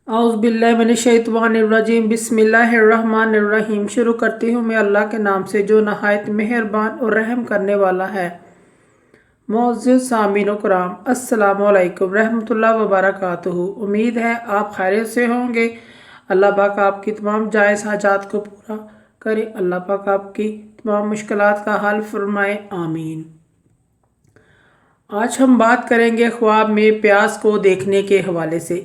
औज़ुबिल्लाहिमिनश्शैतानिर्रजीम बिस्मिल्लाहिर्रहमानिर्रहीम। शुरू करती हूँ मैं अल्लाह के नाम से जो नहायत मेहरबान और रहम करने वाला है। मोअज़्ज़िज़ सामीन कराम, अस्सलामु अलैकुम रहमतुल्लाहि व बरकातुहू। उम्मीद है आप खैरियत से होंगे। अल्लाह पाक आपकी तमाम जायज़ हाजात को पूरा करे। अल्लाह पाक आपकी तमाम मुश्किलात का हल फरमाए, आमीन। आज हम बात करेंगे ख्वाब में प्यास को देखने के हवाले से।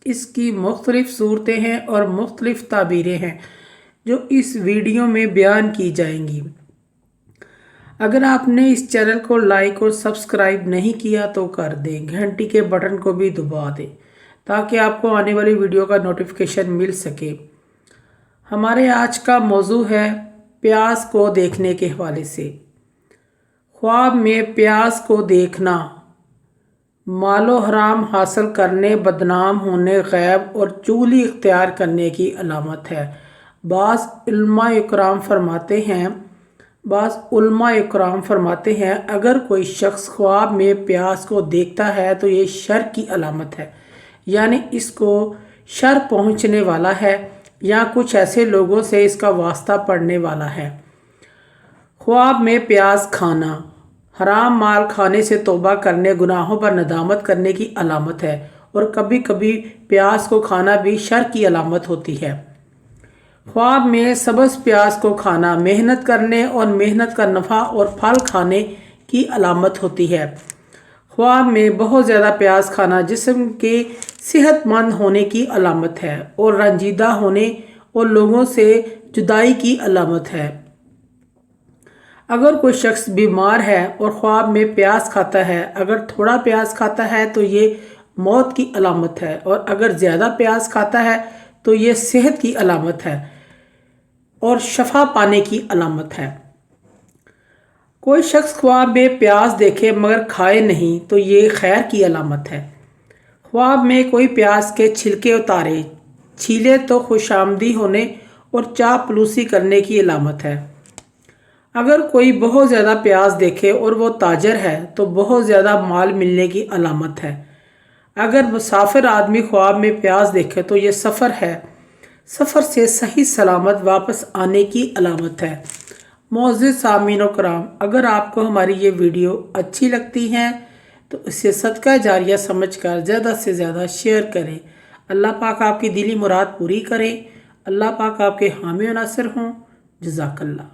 इसकी मुख्तलिफ सूरतें हैं और मुख्तलिफ ताबीरें हैं जो इस वीडियो में बयान की जाएंगी। अगर आपने इस चैनल को लाइक और सब्सक्राइब नहीं किया तो कर दें, घंटी के बटन को भी दबा दें ताकि आपको आने वाली वीडियो का नोटिफिकेशन मिल सके। हमारे आज का मौजू है प्यास को देखने के हवाले से। ख्वाब में प्यास को देखना मालो हराम हासिल करने, बदनाम होने, गैब और चुगली इख्तियार करने की अलामत है। बाज़ उलमा इकराम फरमाते हैं अगर कोई शख्स ख्वाब में प्यास को देखता है तो ये शर की अलामत है, यानी इसको शर पहुँचने वाला है या कुछ ऐसे लोगों से इसका वास्ता पड़ने वाला है। ख्वाब में प्यास खाना हराम माल खाने से तौबा करने, गुनाहों पर नदामत करने की अलामत है और कभी कभी प्यास को खाना भी शर की अलामत होती है। ख्वाब में सबस प्यास को खाना मेहनत करने और मेहनत का नफ़ा और फल खाने की अलामत होती है। ख्वाब में बहुत ज़्यादा प्यास खाना जिस्म के सेहतमंद होने की अलामत है और रंजीदा होने और लोगों से जुदाई की अलामत है। अगर कोई शख्स बीमार है और ख्वाब में प्यास खाता है, अगर थोड़ा प्यास खाता है तो ये मौत की अलामत है और अगर ज़्यादा प्यास खाता है तो ये सेहत की अलामत है और शफा पाने की अलामत है। कोई शख्स ख्वाब में प्यास देखे मगर खाए नहीं तो ये खैर की अलामत है। ख्वाब में कोई प्यास के छिलके उतारे, छीले तो खुशामदी होने और चापलूसी करने की अलामत है। अगर कोई बहुत ज़्यादा प्यास देखे और वो ताजर है तो बहुत ज़्यादा माल मिलने की अलामत है। अगर मुसाफिर आदमी ख्वाब में प्यास देखे तो ये सफ़र है, सफ़र से सही सलामत वापस आने की अलामत है। मुअज़्ज़िज़ सामीन कराम, अगर आपको हमारी ये वीडियो अच्छी लगती हैं तो इसे सदका जारिया समझकर ज़्यादा से ज़्यादा शेयर करें। अल्लाह पाक आपकी दिली मुराद पूरी करे। अल्लाह पाक आपके हामी और नासिर हों। जज़ाकल्लाह।